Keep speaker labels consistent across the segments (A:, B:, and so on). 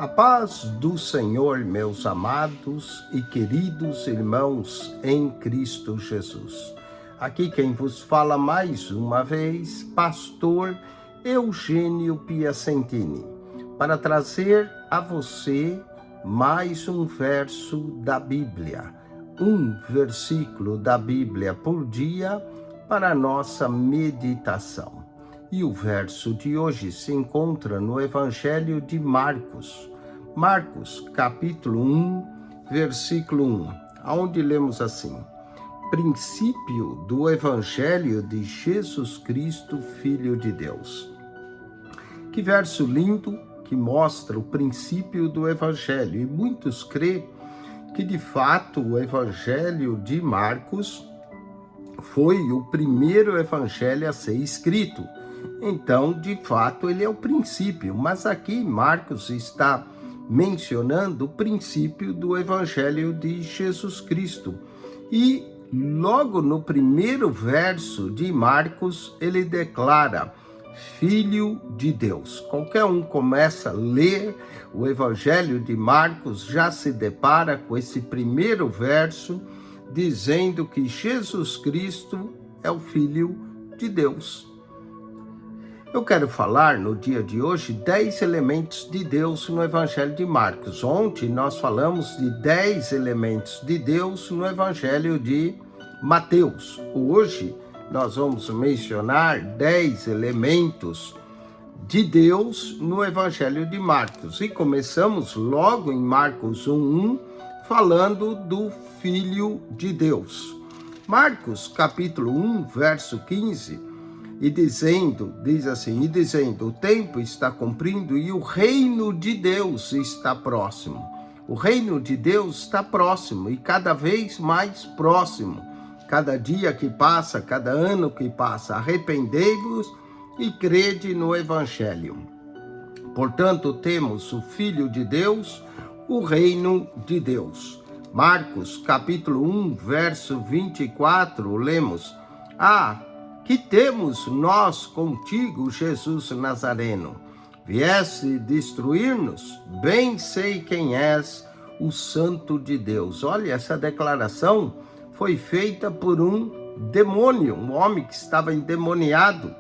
A: A paz do Senhor, meus amados e queridos irmãos em Cristo Jesus. Aqui quem vos fala mais uma vez, pastor Eugênio Piacentini, para trazer a você mais um verso da Bíblia, um versículo da Bíblia por dia para a nossa meditação. E o verso de hoje se encontra no Evangelho de Marcos. Marcos, capítulo 1, versículo 1, onde lemos assim: princípio do Evangelho de Jesus Cristo, Filho de Deus. Que verso lindo que mostra o princípio do Evangelho. E muitos creem que, de fato, o Evangelho de Marcos foi o primeiro evangelho a ser escrito. Então, de fato, ele é o princípio. Mas aqui Marcos está mencionando o princípio do Evangelho de Jesus Cristo. E logo no primeiro verso de Marcos, ele declara Filho de Deus. Qualquer um começa a ler o Evangelho de Marcos, já se depara com esse primeiro verso, dizendo que Jesus Cristo é o Filho de Deus. Eu quero falar no dia de hoje 10 elementos de Deus no Evangelho de Marcos. Ontem nós falamos de 10 elementos de Deus no Evangelho de Mateus. Hoje nós vamos mencionar 10 elementos de Deus no Evangelho de Marcos. E começamos logo em Marcos 1:1, falando do Filho de Deus. Marcos capítulo 1, verso 15, diz assim, o tempo está cumprindo e o reino de Deus está próximo. O reino de Deus está próximo e cada vez mais próximo. Cada dia que passa, cada ano que passa, arrependei-vos e crede no Evangelho. Portanto, temos o Filho de Deus, o reino de Deus. Marcos capítulo 1, verso 24, lemos: que temos nós contigo, Jesus Nazareno? Vieste destruir-nos? Bem sei quem és, o Santo de Deus. Olha, essa declaração foi feita por um demônio, um homem que estava endemoniado,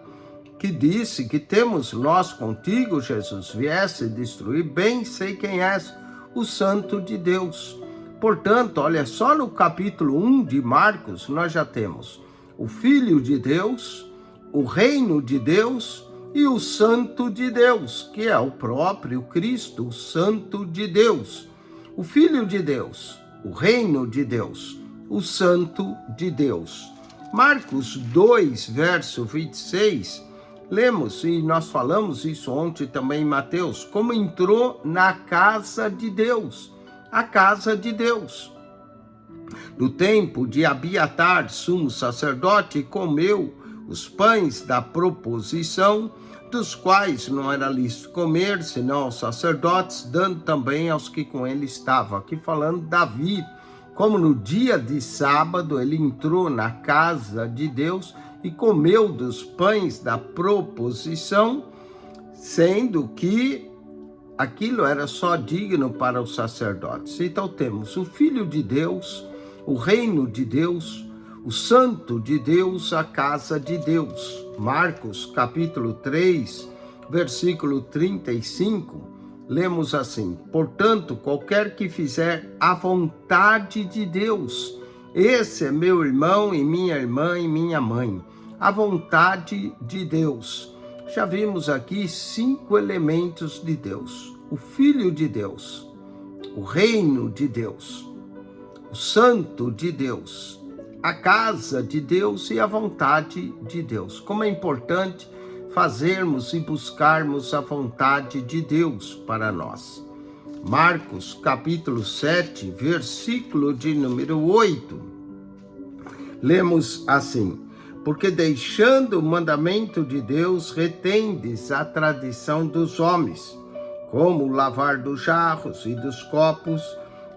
A: que disse: que temos nós contigo, Jesus? Vieste destruir? Bem sei quem és, o Santo de Deus. Portanto, olha, só no capítulo 1 de Marcos nós já temos o Filho de Deus, o reino de Deus e o Santo de Deus, que é o próprio Cristo, o Santo de Deus. O Filho de Deus, o reino de Deus, o Santo de Deus. Marcos 2, verso 26, lemos, e nós falamos isso ontem também em Mateus, como entrou na casa de Deus, a casa de Deus. No tempo de Abiatar, sumo sacerdote, comeu os pães da proposição, dos quais não era lícito comer, senão aos sacerdotes, dando também aos que com ele estavam. Aqui falando Davi, como no dia de sábado ele entrou na casa de Deus e comeu dos pães da proposição, sendo que aquilo era só digno para os sacerdotes. Então temos o Filho de Deus, o reino de Deus, o Santo de Deus, a casa de Deus. Marcos capítulo 3, versículo 35, lemos assim: portanto, qualquer que fizer a vontade de Deus, esse é meu irmão e minha irmã e minha mãe. A vontade de Deus. Já vimos aqui 5 elementos de Deus: o Filho de Deus, o reino de Deus, o Santo de Deus, a casa de Deus e a vontade de Deus. Como é importante fazermos e buscarmos a vontade de Deus para nós. Marcos capítulo 7, versículo de número 8, lemos assim: porque deixando o mandamento de Deus, retendes a tradição dos homens, como o lavar dos jarros e dos copos,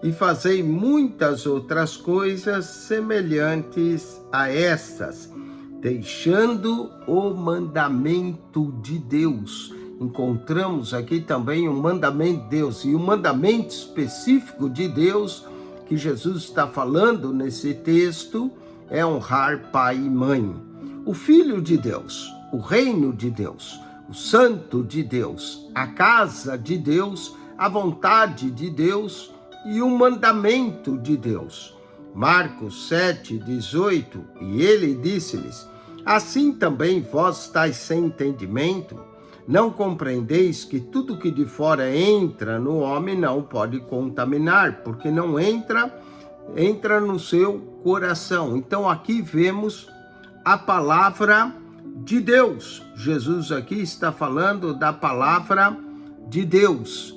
A: e fazei muitas outras coisas semelhantes a estas, deixando o mandamento de Deus encontramos aqui também um mandamento de Deus, e um mandamento específico de Deus que Jesus está falando nesse texto é honrar pai e mãe. O Filho de Deus, o reino de Deus, o santo de Deus, a casa de Deus, a vontade de Deus e o mandamento de Deus. Marcos 7:18, e ele disse-lhes: assim também vós estáis sem entendimento? Não compreendeis que tudo que de fora entra no homem não pode contaminar, porque não entra no seu coração. Então aqui vemos a palavra de Deus. Jesus aqui está falando da palavra de Deus.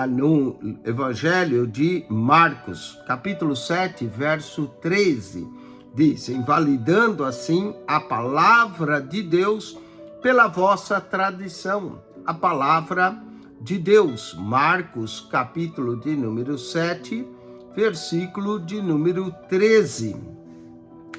A: No Evangelho de Marcos, capítulo 7, verso 13, diz: invalidando assim a palavra de Deus pela vossa tradição. A palavra de Deus, Marcos, capítulo de número 7, versículo de número 13.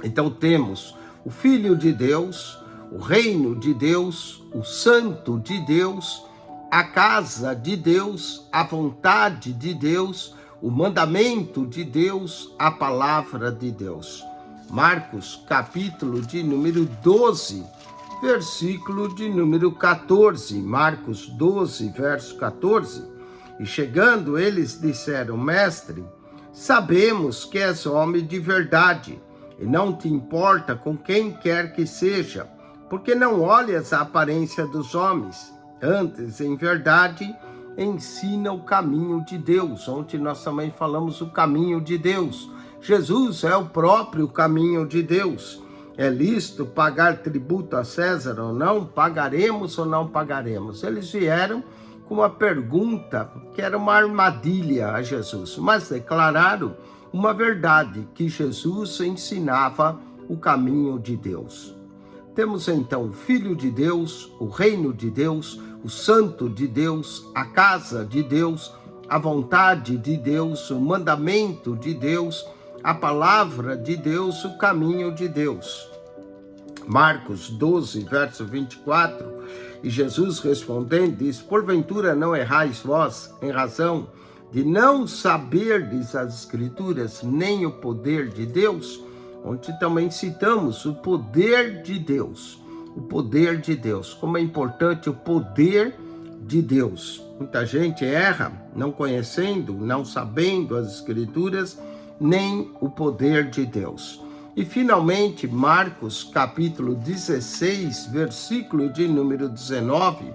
A: Então temos o Filho de Deus, o reino de Deus, o santo de Deus, a casa de Deus, a vontade de Deus, o mandamento de Deus, a palavra de Deus. Marcos, capítulo de número 12, versículo de número 14. Marcos 12, verso 14. E chegando, eles disseram: mestre, sabemos que és homem de verdade, e não te importa com quem quer que seja, porque não olhas a aparência dos homens. Antes, em verdade, ensina o caminho de Deus. Ontem nós também falamos o caminho de Deus. Jesus é o próprio caminho de Deus. É lícito pagar tributo a César ou não? Pagaremos ou não pagaremos? Eles vieram com uma pergunta que era uma armadilha a Jesus, mas declararam uma verdade, que Jesus ensinava o caminho de Deus. Temos então o Filho de Deus, o reino de Deus, o santo de Deus, a casa de Deus, a vontade de Deus, o mandamento de Deus, a palavra de Deus, o caminho de Deus. Marcos 12, verso 24, e Jesus respondendo diz: porventura não errais vós em razão de não saberdes as Escrituras, nem o poder de Deus? Onde também citamos o poder de Deus. O poder de Deus. Como é importante o poder de Deus. Muita gente erra, não conhecendo, não sabendo as Escrituras, nem o poder de Deus. E finalmente, Marcos capítulo 16, versículo de número 19.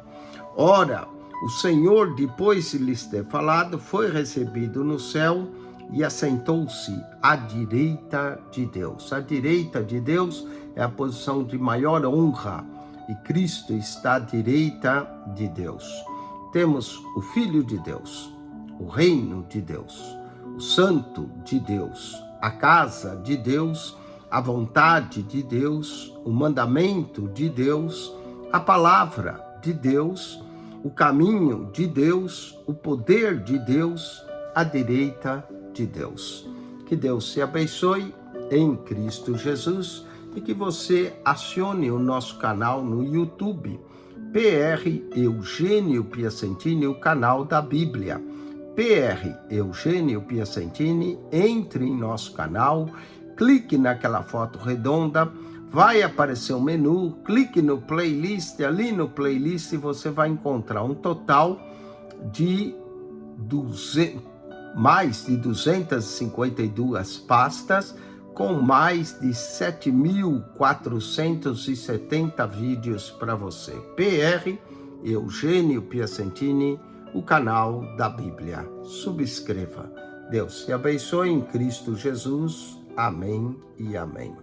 A: Ora, o Senhor, depois de lhes ter falado, foi recebido no céu e assentou-se à direita de Deus. A direita de Deus é a posição de maior honra, e Cristo está à direita de Deus. Temos o Filho de Deus, o reino de Deus, o santo de Deus, a casa de Deus, a vontade de Deus, o mandamento de Deus, a palavra de Deus, o caminho de Deus, o poder de Deus, a direita de Deus. Que Deus te abençoe em Cristo Jesus e que você acione o nosso canal no YouTube, PR Eugênio Piacentini, o canal da Bíblia. PR Eugênio Piacentini, entre em nosso canal, clique naquela foto redonda, vai aparecer um menu, clique no playlist, ali no playlist você vai encontrar um total de mais de 252 pastas, com mais de 7.470 vídeos para você. PR Eugênio Piacentini, o canal da Bíblia. Subscreva. Deus te abençoe em Cristo Jesus. Amém e amém.